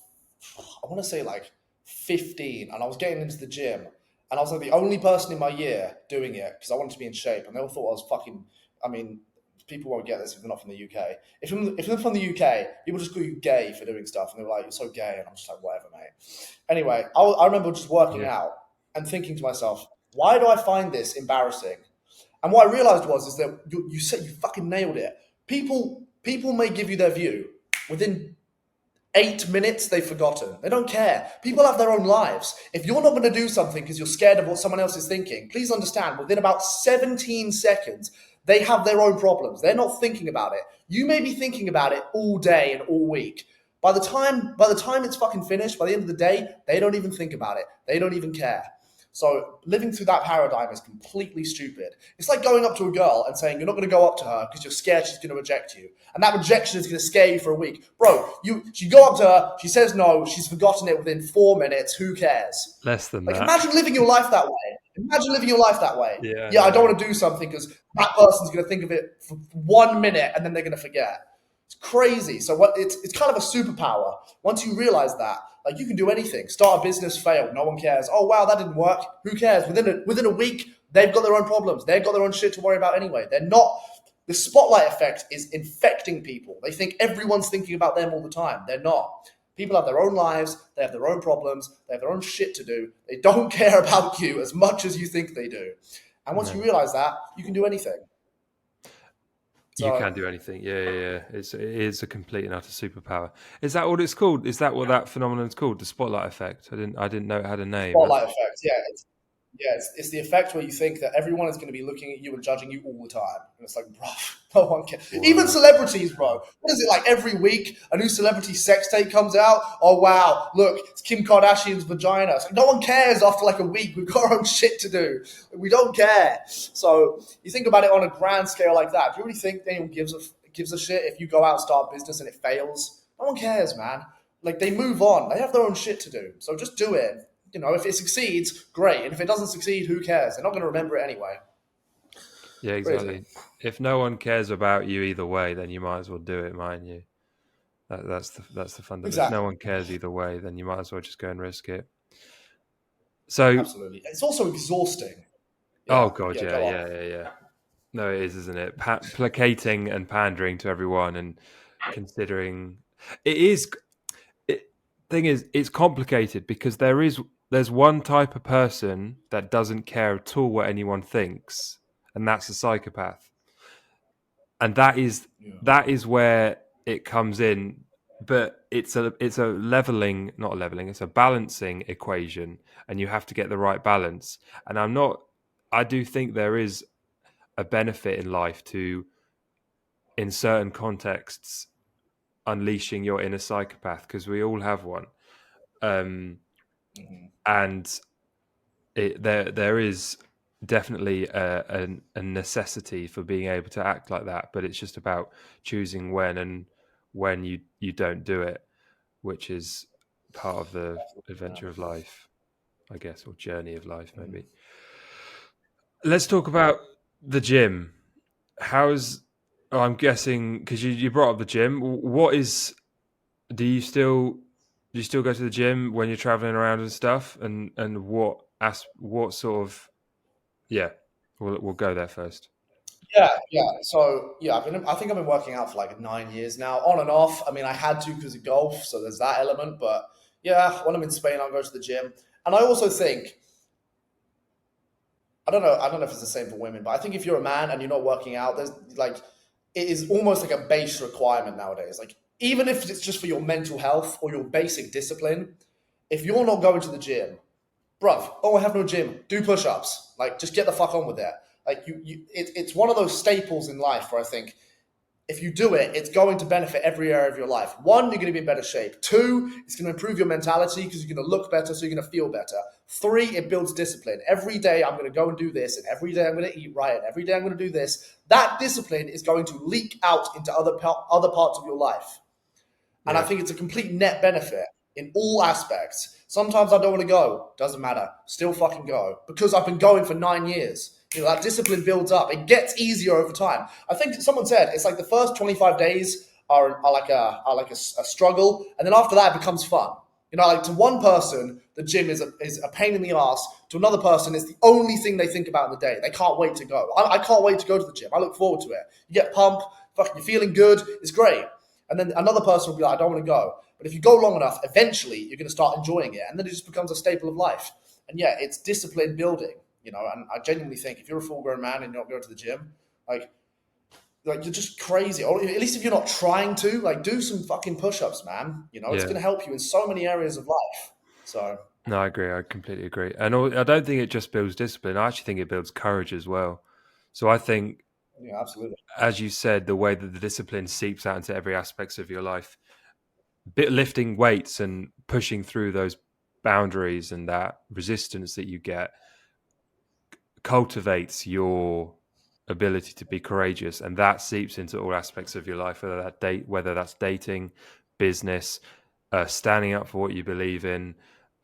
I want to say like 15, and I was getting into the gym, and I was like the only person in my year doing it because I wanted to be in shape, and they all thought I was fucking. I mean, people won't get this if they're not from the UK. If they're from the UK, people just call you gay for doing stuff, and they're like, "You're so gay," and I'm just like, "Whatever, mate." Anyway, I remember just working Yeah. out and thinking to myself, "Why do I find this embarrassing?" And what I realized is that you said you fucking nailed it. People may give you their view within 8 minutes. They've forgotten. They don't care. People have their own lives. If you're not going to do something because you're scared of what someone else is thinking, please understand. Within about 17 seconds, they have their own problems. They're not thinking about it. You may be thinking about it all day and all week. By the time it's fucking finished, by the end of the day, they don't even think about it. They don't even care. So living through that paradigm is completely stupid. It's like going up to a girl and saying you're not going to go up to her because you're scared she's going to reject you. And that rejection is going to scare you for a week. Bro, you go up to her, she says no, she's forgotten it within 4 minutes, who cares? Less than Like that. imagine living your life that way. Imagine living your life that way. Yeah, I don't want to do something because that person's going to think of it for 1 minute and then they're going to forget. It's crazy. So it's kind of a superpower. Once you realize that, like you can do anything. Start a business, fail, no one cares. Oh wow, that didn't work. Who cares? Within a week, they've got their own problems. They've got their own shit to worry about anyway. They're not. The spotlight effect is infecting people. They think everyone's thinking about them all the time. They're not. People have their own lives. They have their own problems. They have their own shit to do. They don't care about you as much as you think they do. And once you realize that, you can do anything. You can do anything. Yeah. It is a complete and utter superpower. Is that what it's called? Is that what that phenomenon is called? The spotlight effect? I didn't know it had a name. Spotlight effect. It's the effect where you think that everyone is going to be looking at you and judging you all the time. And it's like, bro, no one cares. Wow. Even celebrities, bro. What is it like every week? A new celebrity sex tape comes out. Oh, wow. Look, it's Kim Kardashian's vagina. It's like, no one cares after like a week. We've got our own shit to do. We don't care. So you think about it on a grand scale like that. Do you really think anyone gives a shit if you go out and start a business and it fails? No one cares, man. Like they move on. They have their own shit to do. So just do it. You know, if it succeeds, great. And if it doesn't succeed, who cares? They're not going to remember it anyway. Yeah, exactly. If no one cares about you either way, then you might as well do it, mightn't you? That's the fundamental. Exactly. If no one cares either way, then you might as well just go and risk it. So absolutely, it's also exhausting. Yeah, oh god, yeah. No, it is, isn't it? Placating and pandering to everyone, and considering it is. Thing is, it's complicated because there's one type of person that doesn't care at all what anyone thinks, and that's a psychopath. And that is where it comes in, but it's a leveling, not a leveling, it's a balancing equation, and you have to get the right balance. And I do think there is a benefit in life to, in certain contexts, unleashing your inner psychopath, because we all have one. And there is definitely a necessity for being able to act like that, but it's just about choosing when you don't do it, which is part of the adventure of life, I guess, or journey of life, maybe. Let's talk about the gym. I'm guessing, because you brought up the gym, do you still go to the gym when you're traveling around and stuff? And what sort of, we'll go there first. Yeah. So I think I've been working out for like 9 years now, on and off. I mean, I had to because of golf, so there's that element. But yeah, when I'm in Spain, I'll go to the gym. And I also think, I don't know if it's the same for women, but I think if you're a man and you're not working out, there's like, it is almost like a base requirement nowadays. Like, even if it's just for your mental health or your basic discipline, if you're not going to the gym, bruv, I have no gym, do push-ups. Like, just get the fuck on with it. Like, it's one of those staples in life where I think if you do it, it's going to benefit every area of your life. 1, you're going to be in better shape. 2, it's going to improve your mentality because you're going to look better, so you're going to feel better. 3, it builds discipline. Every day I'm going to go and do this, and every day I'm going to eat right, and every day I'm going to do this. That discipline is going to leak out into other parts of your life. And I think it's a complete net benefit in all aspects. Sometimes I don't want to go. Doesn't matter. Still fucking go. Because I've been going for 9 years. That discipline builds up. It gets easier over time. I think someone said it's like the first 25 days are like a struggle, and then after that it becomes fun. Like to one person, the gym is a pain in the ass. To another person, it's the only thing they think about in the day. They can't wait to go. I can't wait to go to the gym. I look forward to it. You get pumped, fucking, you're feeling good. It's great. And then another person will be like, I don't want to go. But if you go long enough, eventually you're going to start enjoying it, and then it just becomes a staple of life. And yeah, it's discipline building. And I genuinely think if you're a full-grown man and you're not going to the gym, like you're just crazy. Or at least if you're not trying to, like, do some fucking push-ups, man. It's going to help you in so many areas of life. So no, I agree. I completely agree. And I don't think it just builds discipline. I actually think it builds courage as well. So I think, yeah, absolutely, as you said, the way that the discipline seeps out into every aspect of your life, lifting weights and pushing through those boundaries and that resistance that you get cultivates your ability to be courageous, and that seeps into all aspects of your life, whether that's dating, business, standing up for what you believe in,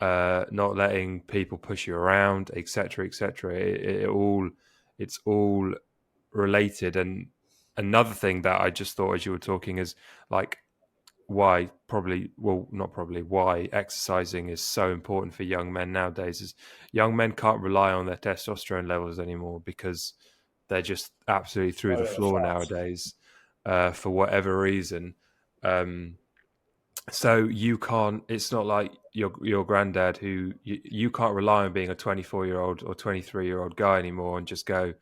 not letting people push you around, etc., etc. It's all related. And another thing that I just thought as you were talking is like why exercising is so important for young men nowadays is young men can't rely on their testosterone levels anymore because they're just absolutely through the floor nowadays for whatever reason. So you can't, it's not like your granddad who you can't rely on being a 24-year-old or 23-year-old guy anymore and just go,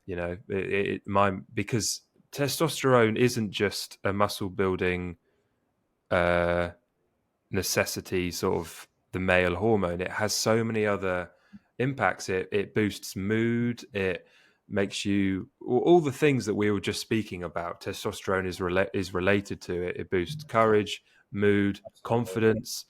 because testosterone isn't just a muscle building necessity, sort of the male hormone. It has so many other impacts. It boosts mood. It makes you all the things that we were just speaking about. Testosterone is related to it. It boosts courage, mood, confidence,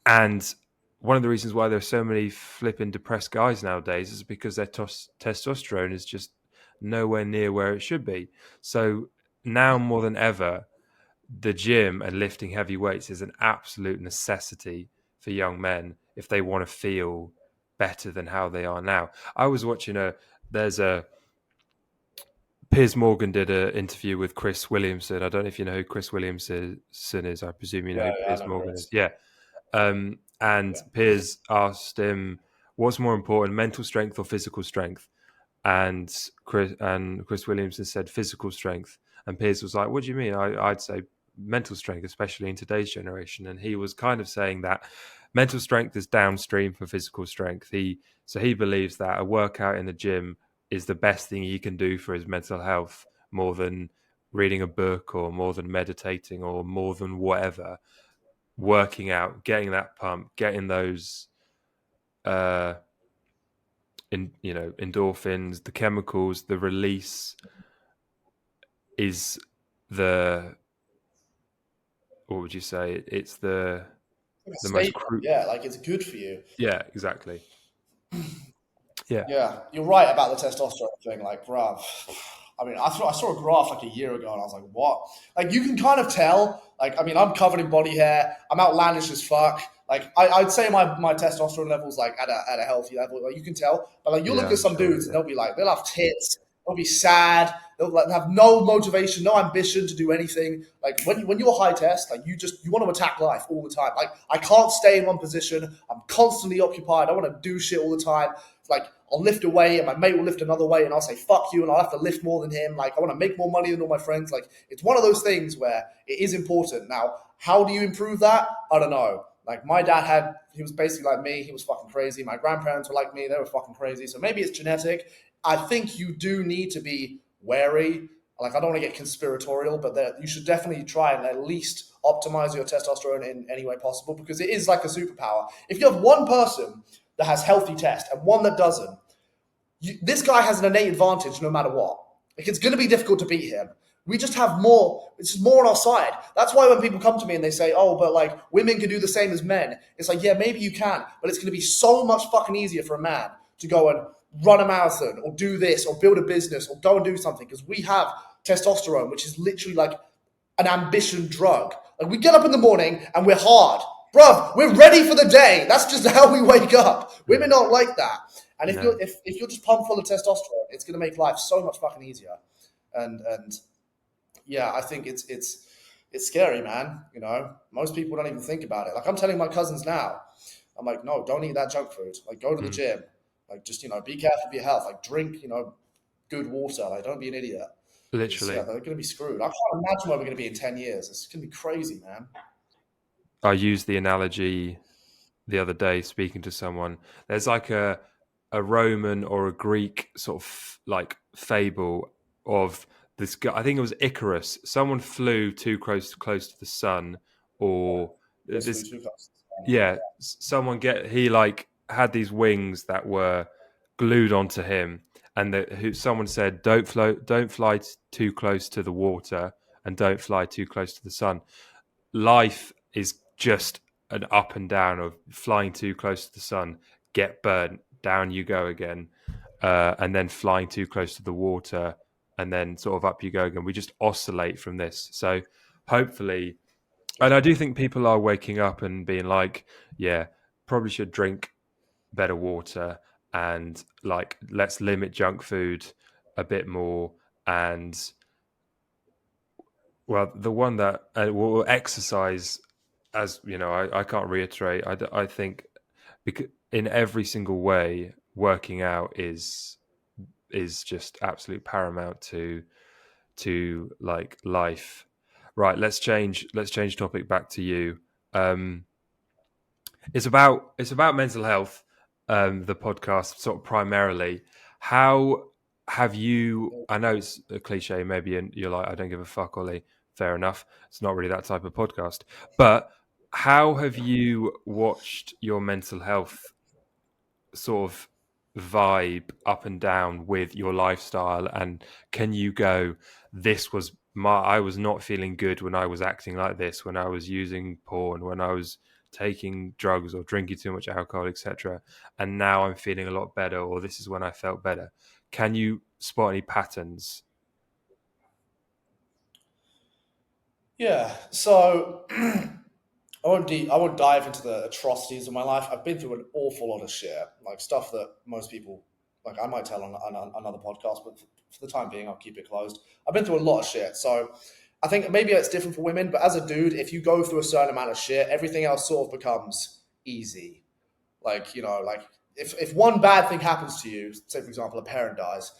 and one of the reasons why there's so many flipping depressed guys nowadays is because their testosterone is just nowhere near where it should be. So now more than ever, the gym and lifting heavy weights is an absolute necessity for young men if they want to feel better than how they are now. I was watching Piers Morgan did an interview with Chris Williamson. I don't know if you know who Chris Williamson is. I presume you know who Piers Morgan is. Yeah. And Piers asked him, what's more important, mental strength or physical strength? And Chris Williamson said physical strength. And Piers was like, what do you mean? I'd say mental strength, especially in today's generation. And he was kind of saying that mental strength is downstream from physical strength. He believes that a workout in the gym is the best thing he can do for his mental health, more than reading a book or more than meditating or more than whatever. Working out, getting that pump, getting those endorphins, the chemicals, the release is the, what would you say? It's the most like it's good for you. Yeah, exactly. Yeah, you're right about the testosterone thing. Like, bruv, I mean, I saw a graph like a year ago, and I was like, what? Like, you can kind of tell. Like, I mean, I'm covered in body hair. I'm outlandish as fuck. Like, I'd say my testosterone levels like at a healthy level. Like, you can tell. But like, you look at some dudes, and they'll be like, they'll have tits. They'll be sad. They'll have no motivation, no ambition to do anything. Like when you're high test, like you want to attack life all the time. Like I can't stay in one position. I'm constantly occupied. I want to do shit all the time. Like I'll lift a weight and my mate will lift another weight and I'll say fuck you and I'll have to lift more than him. Like I want to make more money than all my friends. Like it's one of those things where it is important. Now, how do you improve that? I don't know. Like my dad he was basically like me. He was fucking crazy. My grandparents were like me. They were fucking crazy. So maybe it's genetic. I think you do need to be wary. Like I don't want to get conspiratorial, but you should definitely try and at least optimize your testosterone in any way possible because it is like a superpower. If you have one person that has healthy test and one that doesn't, this guy has an innate advantage no matter what. Like it's going to be difficult to beat him. We just have more. It's just more on our side. That's why when people come to me and they say, oh, but like women can do the same as men. It's like, yeah, maybe you can, but it's going to be so much fucking easier for a man to go and run a marathon or do this or build a business or go and do something because we have testosterone, which is literally like an ambition drug. Like we get up in the morning and we're hard. Bruv, we're ready for the day. That's just how we wake up. Women aren't like that. And if No. you're just pumped full of testosterone, it's going to make life so much fucking easier. And yeah, I think it's scary, man. You know, most people don't even think about it. Like I'm telling my cousins now, I'm like, no, don't eat that junk food. Like go to the gym. Like just be careful of your health. Like drink good water. Like don't be an idiot. Yeah, Literally. they're going to be screwed. I can't imagine where we're going to be in 10 years. It's going to be crazy, man. I used the analogy the other day speaking to someone. There's like a Roman or a Greek sort of like fable of this guy. I think it was Icarus. Someone flew too close to the sun, or This flew this too close. yeah, someone he like had these wings that were glued onto him, and someone said don't fly too close to the water, and don't fly too close to the sun. Life is just an up and down of flying too close to the sun, get burnt, down you go again, and then flying too close to the water, and then sort of up you go again. We just oscillate from this. So hopefully, and I do think people are waking up and being like, yeah, probably should drink better water, and like let's limit junk food a bit more, and well, the one that will exercise, as you know, I can't reiterate. I think because in every single way, working out is just absolute paramount to like life. Right, let's change topic back to you. Um, it's about mental health. The podcast sort of primarily. How have you? I know it's a cliche, maybe, and you're like, I don't give a fuck, Ollie. Fair enough. It's not really that type of podcast. But how have you watched your mental health sort of vibe up and down with your lifestyle, and can you go, this was I was not feeling good when I was acting like this, when I was using porn, when I was taking drugs or drinking too much alcohol, etc., and now I'm feeling a lot better, or this is when I felt better? Can you spot any patterns? Yeah. So I won't dive into the atrocities of my life. I've been through an awful lot of shit, like stuff that most people, like I might tell on another podcast, but for the time being, I'll keep it closed. I've been through a lot of shit. So I think maybe it's different for women, but as a dude, if you go through a certain amount of shit, everything else sort of becomes easy. Like, like if one bad thing happens to you, say for example, a parent dies,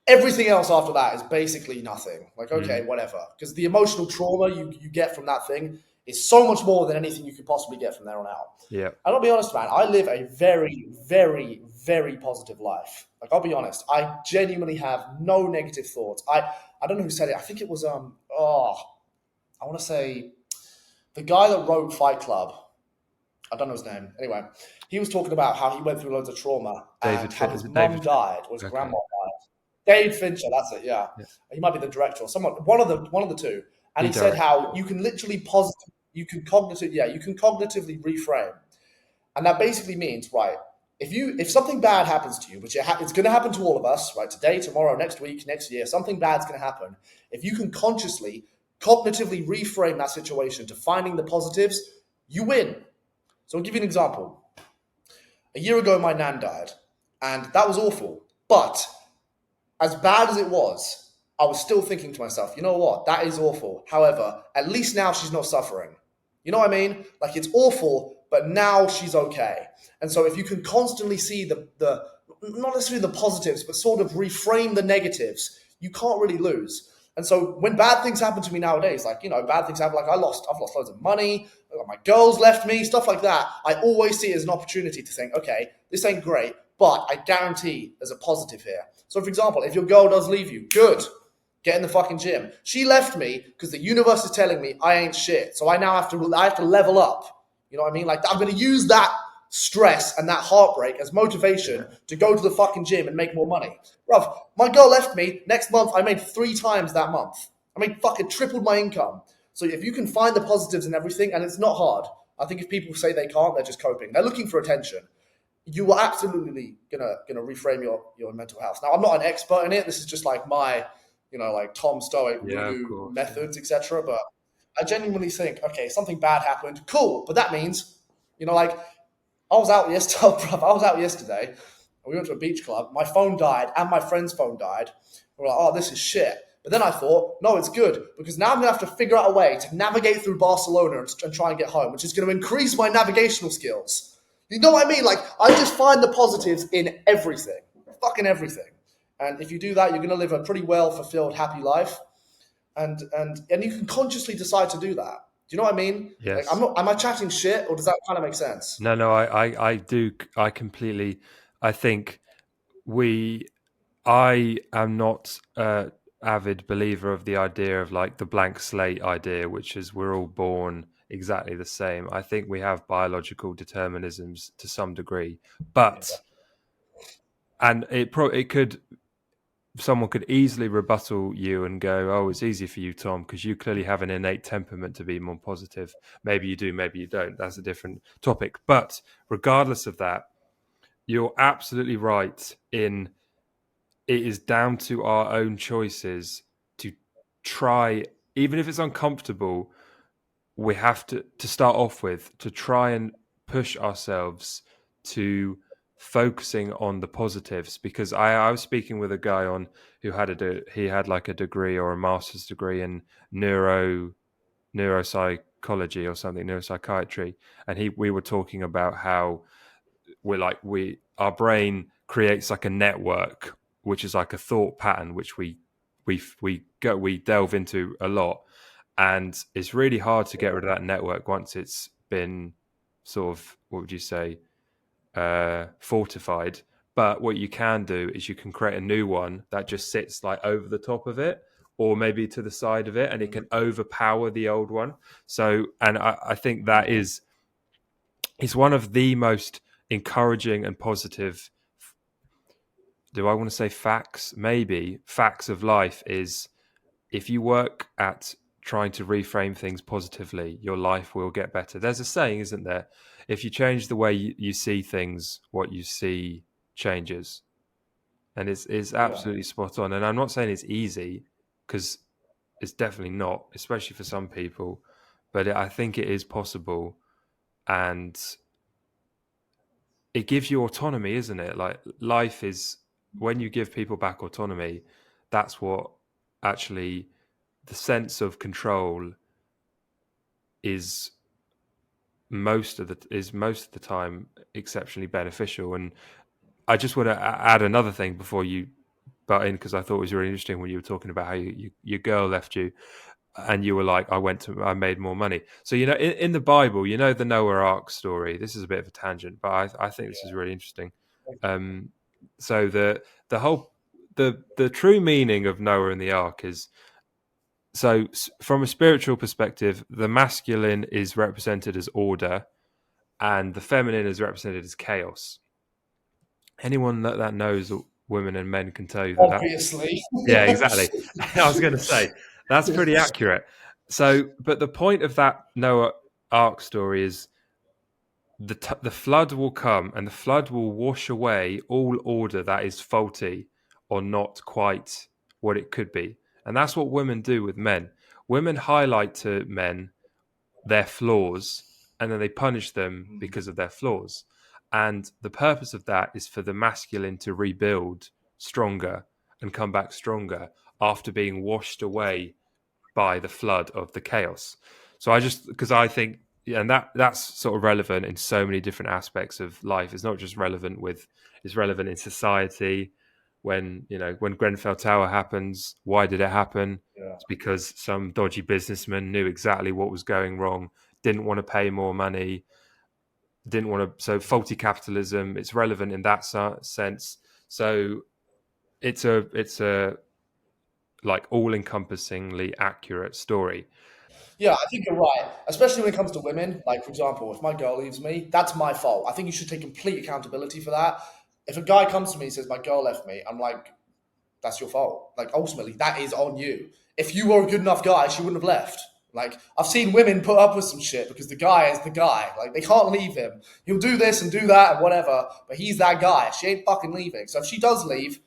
everything else after that is basically nothing. Like, okay, whatever. Because the emotional trauma you get from that thing is so much more than anything you could possibly get from there on out. Yeah. And I'll be honest, man, I live a very, very, very positive life. Like, I'll be honest, I genuinely have no negative thoughts. I don't know who said it. I think it was I want to say the guy that wrote Fight Club. I don't know his name. Anyway, he was talking about how he went through loads of trauma and how his mum died or his grandma died. David Fincher, that's it. Yeah. He might be the director or someone. One of the two. And he said how you can literally you can cognitively reframe, and that basically means, right, if something bad happens to you, which it's going to happen to all of us, right, today, tomorrow, next week, next year, something bad's going to happen. If you can cognitively reframe that situation to finding the positives, you win. So I'll give you an example. A year ago, my nan died, and that was awful. But as bad as it was, I was still thinking to myself, you know what? That is awful. However, at least now she's not suffering. You know what I mean? Like, it's awful, but now she's okay. And so if you can constantly see the not necessarily the positives, but sort of reframe the negatives, you can't really lose. And so when bad things happen to me nowadays, like, bad things happen, like I've lost loads of money, my girls left me, stuff like that. I always see it as an opportunity to think, okay, this ain't great, but I guarantee there's a positive here. So for example, if your girl does leave you, good, get in the fucking gym. She left me because the universe is telling me I ain't shit. So I now have to level up. You know what I mean? Like, I'm going to use that stress and that heartbreak as motivation to go to the fucking gym and make more money. Bruv, my girl left me. Next month, I made 3 times that month. I mean, fucking tripled my income. So if you can find the positives in everything, and it's not hard. I think if people say they can't, they're just coping. They're looking for attention. You are absolutely gonna reframe your mental health. Now, I'm not an expert in it. This is just like my, like Tom Stoic methods, etc. But I genuinely think, okay, something bad happened, cool. But that means, like, I was out yesterday. we went to a beach club. My phone died and my friend's phone died. We're like, oh, this is shit. But then I thought, no, it's good, because now I'm going to have to figure out a way to navigate through Barcelona and try and get home, which is going to increase my navigational skills. You know what I mean? Like, I just find the positives in everything. Fucking everything. And if you do that, you're going to live a pretty well fulfilled, happy life. And you can consciously decide to do that. Do you know what I mean? Like, Yes. am I chatting shit, or does that kind of make sense? No, I do. I completely, I think I am not a avid believer of the idea of like the blank slate idea, which is we're all born exactly the same. I think we have biological determinisms to some degree, but, and it could, someone could easily rebuttal you and go, "Oh, it's easy for you, Tom, because you clearly have an innate temperament to be more positive. Maybe you do, maybe you don't. That's a different topic." But regardless of that, you're absolutely right in it is down to our own choices to try, even if it's uncomfortable. We have to start off with to try and push ourselves to focusing on the positives, because I was speaking with a guy on who he had like a degree or a master's degree in neuropsychology or something, neuropsychiatry, and we were talking about how our brain creates like a network, which is like a thought pattern which we delve into a lot, and it's really hard to get rid of that network once it's been sort of, what would you say, fortified. But what you can do is you can create a new one that just sits like over the top of it, or maybe to the side of it, and it can overpower the old one. So, and I think that is one of the most encouraging and positive, do I want to say facts? Maybe facts of life is, if you work at trying to reframe things positively, your life will get better. There's a saying, isn't there? If you change the way you see things, what you see changes. And it's absolutely spot on. And I'm not saying it's easy, because it's definitely not, especially for some people. But I think it is possible. And it gives you autonomy, isn't it? Like, life is, when you give people back autonomy, that's what actually, the sense of control is most of the time exceptionally beneficial. And I just want to add another thing before you butt in, because I thought it was really interesting when you were talking about how your girl left you, and you were like, I made more money. So, in the Bible, the Noah Ark story. This is a bit of a tangent, but I think this is really interesting. So the true meaning of Noah and the Ark is, so from a spiritual perspective, the masculine is represented as order, and the feminine is represented as chaos. Anyone that knows women and men can tell you that. Obviously. Yeah, exactly. I was going to say that's pretty accurate. So, but the point of that Noah Ark story is the flood will come, and the flood will wash away all order that is faulty or not quite what it could be. And that's what women do with men. Women highlight to men their flaws, and then they punish them because of their flaws. And the purpose of that is for the masculine to rebuild stronger and come back stronger after being washed away by the flood of the chaos. So because I think, and that's sort of relevant in so many different aspects of life. It's not just relevant it's relevant in society. When Grenfell Tower happens, why did it happen? Yeah. It's because some dodgy businessman knew exactly what was going wrong, didn't want to pay more money, so faulty capitalism. It's relevant in that sense. So it's a like all-encompassingly accurate story. Yeah, I think you're right. Especially when it comes to women. Like, for example, if my girl leaves me, that's my fault. I think you should take complete accountability for that. If a guy comes to me and says, my girl left me, I'm like, that's your fault. Like, ultimately, that is on you. If you were a good enough guy, she wouldn't have left. Like, I've seen women put up with some shit because the guy is the guy. Like, they can't leave him. He'll do this and do that and whatever, but he's that guy. She ain't fucking leaving. So if she does leave,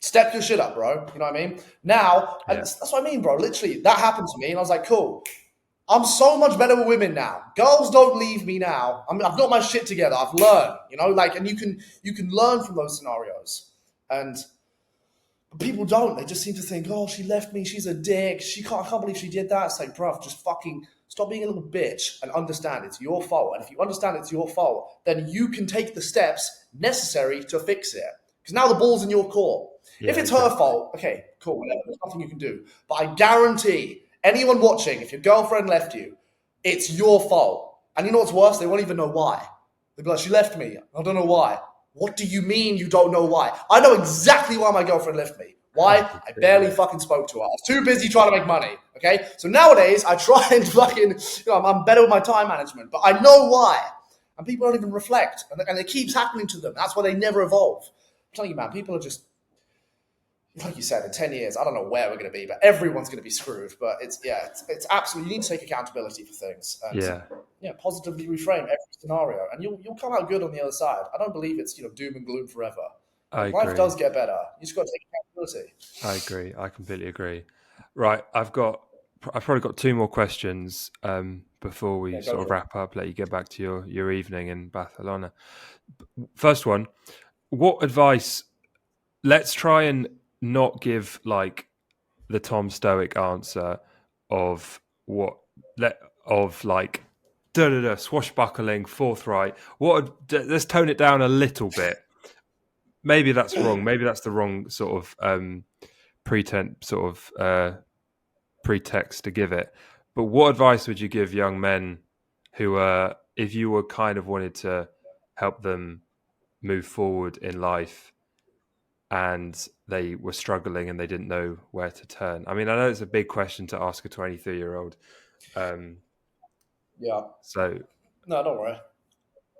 step your shit up, bro. You know what I mean? Now, and Yeah. that's what I mean, bro. Literally, that happened to me, and I was like, cool. I'm so much better with women now. Girls don't leave me now. I've got my shit together. I've learned, and you can learn from those scenarios. And people don't. They just seem to think, oh, she left me. She's a dick. I can't believe she did that. It's like, bruv, just fucking stop being a little bitch and understand it's your fault. And if you understand it's your fault, then you can take the steps necessary to fix it. Because now the ball's in your court. Yeah, if it's her fault, okay, cool, whatever. There's nothing you can do. But I guarantee anyone watching, if your girlfriend left you, it's your fault. And you know what's worse? They won't even know why. They'll be like, she left me. I don't know why. What do you mean you don't know why? I know exactly why my girlfriend left me. Why? I barely fucking spoke to her. I was too busy trying to make money. Okay? So nowadays, I try and fucking, I'm better with my time management. But I know why. And people don't even reflect. And it keeps happening to them. That's why they never evolve. I'm telling you, man, people are just, like you said, in 10 years, I don't know where we're going to be, but everyone's going to be screwed. But it's absolutely, you need to take accountability for things. And, positively reframe every scenario, and you'll come out good on the other side. I don't believe it's doom and gloom forever. Life does get better. You just got to take accountability. I agree. I completely agree. Right, I've probably got two more questions before we sort of wrap up. Let you get back to your evening in Barcelona. First one, what advice? Let's try and not give like the Tom Stoic answer of swashbuckling, forthright. Let's tone it down a little bit. Maybe that's wrong. Maybe that's the wrong sort of pretext to give it. But what advice would you give young men who, if you were kind of wanted to help them move forward in life, and they were struggling and they didn't know where to turn? I mean, I know it's a big question to ask a 23-year-old. So no, don't worry.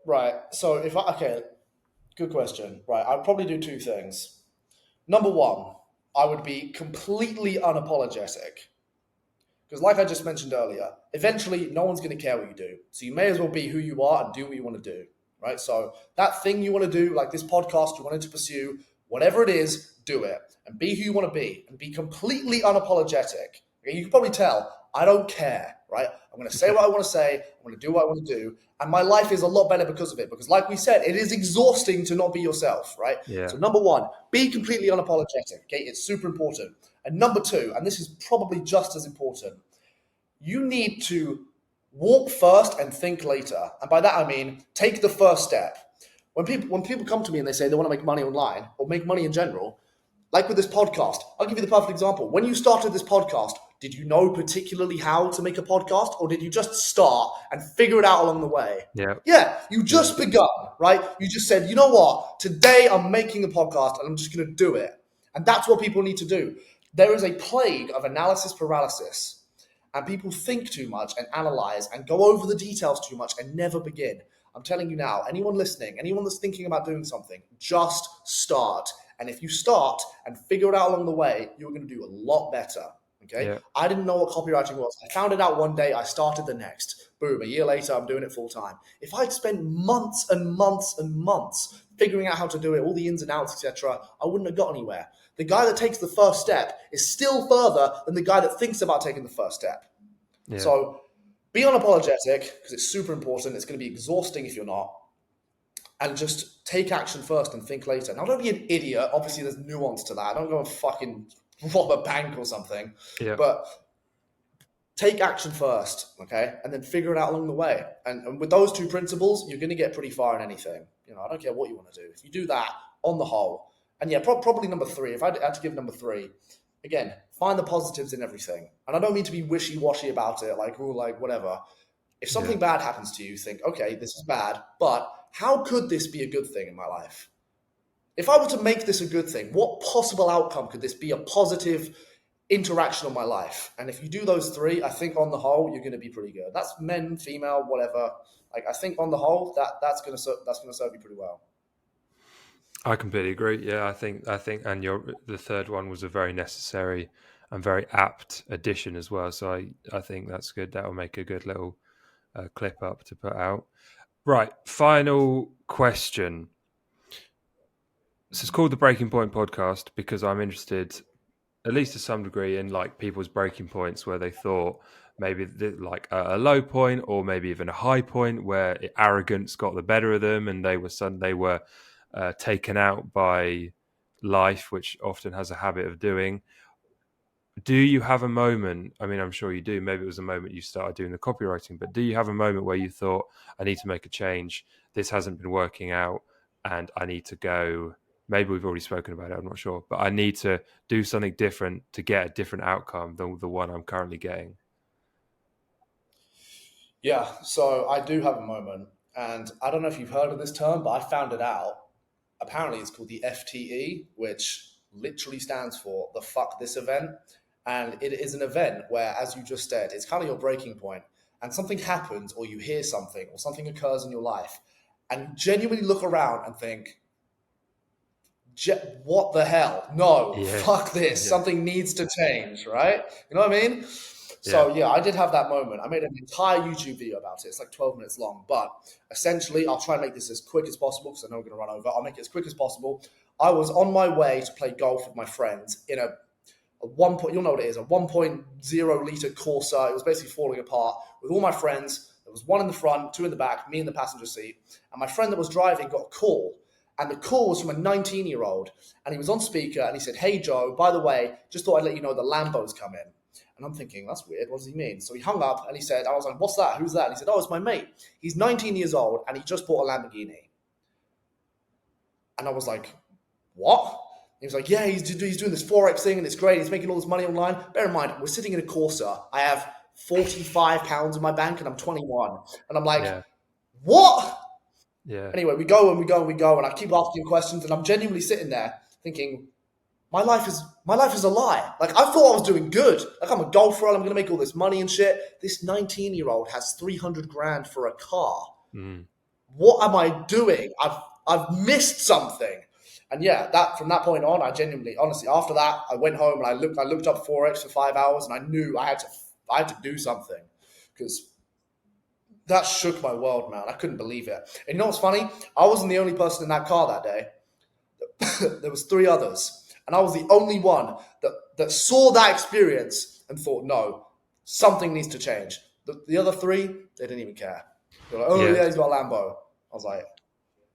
Right. So good question. Right. I'd probably do two things. Number one, I would be completely unapologetic. Because like I just mentioned earlier, eventually no one's going to care what you do. So you may as well be who you are and do what you want to do. Right. So that thing you want to do, like this podcast you wanted to pursue, whatever it is, do it. And be who you want to be. And be completely unapologetic. Okay? You can probably tell, I don't care, right? I'm going to say what I want to say. I'm going to do what I want to do. And my life is a lot better because of it. Because like we said, it is exhausting to not be yourself, right? Yeah. So number one, be completely unapologetic. Okay, it's super important. And number two, and this is probably just as important, you need to walk first and think later. And by that I mean, take the first step. When people come to me and they say they want to make money online or make money in general, like with this podcast, I'll give you the perfect example. When you started this podcast, did you know particularly how to make a podcast, or did you just start and figure it out along the way? Yeah, you just begun, right? You just said, you know what? Today I'm making a podcast and I'm just going to do it. And that's what people need to do. There is a plague of analysis paralysis, and people think too much and analyze and go over the details too much and never begin. I'm telling you now, anyone listening, anyone that's thinking about doing something, just start. And if you start and figure it out along the way, you're going to do a lot better. Okay. Yeah. I didn't know what copywriting was. I found it out one day. I started the next. Boom. A year later, I'm doing it full time. If I'd spent months and months and months figuring out how to do it, all the ins and outs, etc., I wouldn't have got anywhere. The guy that takes the first step is still further than the guy that thinks about taking the first step. Yeah. So be unapologetic, because it's super important. It's going to be exhausting if you're not. And just take action first and think later. Now, don't be an idiot. Obviously, there's nuance to that. Don't go and fucking rob a bank or something. Yeah. But take action first, okay? And then figure it out along the way. And with those two principles, you're going to get pretty far in anything. I don't care what you want to do. If you do that, on the whole. And yeah, probably number three. If I had to give number three, again, find the positives in everything. And I don't mean to be wishy-washy about it, like whatever. If something bad happens to you, think, okay, this is bad, but how could this be a good thing in my life? If I were to make this a good thing, what possible outcome could this be a positive interaction on my life? And if you do those three, I think on the whole, you're going to be pretty good. That's men, female, whatever. I think on the whole, that's going to serve you pretty well. I completely agree. Yeah, I think, and the third one was a very necessary and very apt addition as well. So I think that's good. That will make a good little clip up to put out. Right, final question. This is called the Breaking Point Podcast because I'm interested, at least to some degree, in like people's breaking points where they thought maybe like a low point, or maybe even a high point where arrogance got the better of them, and they were taken out by life, which often has a habit of doing. Do you have a moment? I mean, I'm sure you do. Maybe it was a moment you started doing the copywriting, but do you have a moment where you thought, I need to make a change? This hasn't been working out and I need to go. Maybe we've already spoken about it, I'm not sure, but I need to do something different to get a different outcome than the one I'm currently getting. Yeah, so I do have a moment, and I don't know if you've heard of this term, but I found it out. Apparently, it's called the FTE, which literally stands for the fuck this event. And it is an event where, as you just said, it's kind of your breaking point, and something happens, or you hear something, or something occurs in your life, and you genuinely look around and think, what the hell? No, fuck this. Yeah. Something needs to change, right? You know what I mean? So yeah, I did have that moment. I made an entire YouTube video about it. It's like 12 minutes long, but essentially I'll try and make this as quick as possible because I know we're going to run over. I'll make it as quick as possible. I was on my way to play golf with my friends in a 1 you'll know what it is, a 1.0 liter Corsa. It was basically falling apart with all my friends. There was one in the front, two in the back, me in the passenger seat. And my friend that was driving got a call. And the call was from a 19-year-old. And he was on speaker and he said, "Hey, Joe, by the way, just thought I'd let you know the Lambo's come in." And I'm thinking, that's weird. What does he mean? So he hung up and he said, I was like, "What's that? Who's that?" And he said, "Oh, it's my mate. He's 19 years old and he just bought a Lamborghini." And I was like, "What?" He was like, "Yeah, he's doing this Forex thing and it's great. He's making all this money online." Bear in mind, we're sitting in a Corsa. I have 45 pounds in my bank and I'm 21. And I'm like, what? Yeah. Anyway, we go and we go and we go. And I keep asking questions and I'm genuinely sitting there thinking, my life is a lie. Like, I thought I was doing good. Like, I'm a golfer, I'm going to make all this money and shit. This 19-year-old has 300 grand for a car. Mm. What am I doing? I've missed something. And yeah, from that point on, I genuinely, honestly, after that, I went home and I looked up Forex for 5 hours and I knew I had to do something because that shook my world, man. I couldn't believe it. And you know what's funny? I wasn't the only person in that car that day. There was 3 others. And I was the only one that saw that experience and thought, no, something needs to change. The other 3, they didn't even care. They're like, oh yeah, he's got a Lambo. I was like,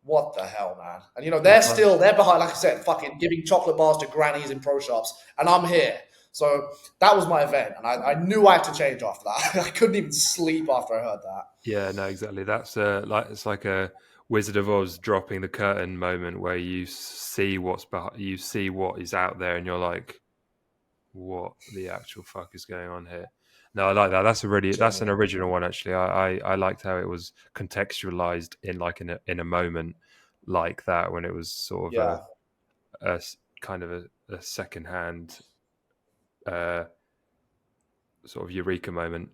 what the hell, man? And you know, they're behind, like I said, fucking giving chocolate bars to grannies in pro shops, and I'm here. So that was my event, and I knew I had to change after that. I couldn't even sleep after I heard that. Yeah, no, exactly. That's it's like a Wizard of Oz dropping the curtain moment where you see what is out there, and you're like, what the actual fuck is going on here? No, I like that. That's an original one, actually. I liked how it was contextualized in a moment like that, when it was sort of a kind of a secondhand sort of eureka moment.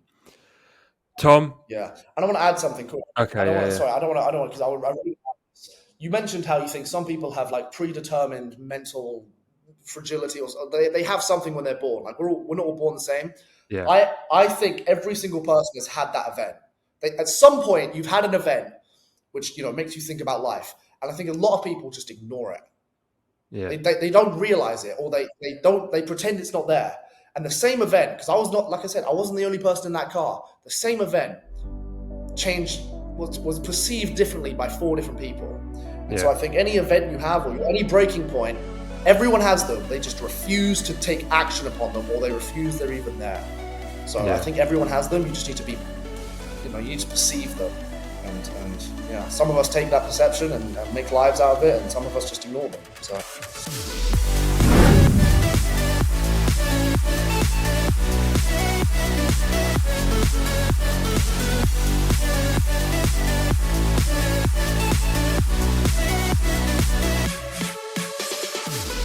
Tom? Yeah. And I want to add something quick. Okay. Sorry, I don't want because I really, you mentioned how you think some people have like predetermined mental fragility, or they have something when they're born. Like we're not all born the same. Yeah. I think every single person has had that event. At some point, you've had an event which, you know, makes you think about life. And I think a lot of people just ignore it. Yeah. They don't realize it, or they pretend it's not there. And the same event, because I was not, like I said, I wasn't the only person in that car. The same event was perceived differently by 4 different people. And so I think any event you have, or any breaking point, everyone has them. They just refuse to take action upon them, or they refuse they're even there. So I think everyone has them. You just need to be, you need to perceive them. And yeah, some of us take that perception and make lives out of it, and some of us just ignore them. So.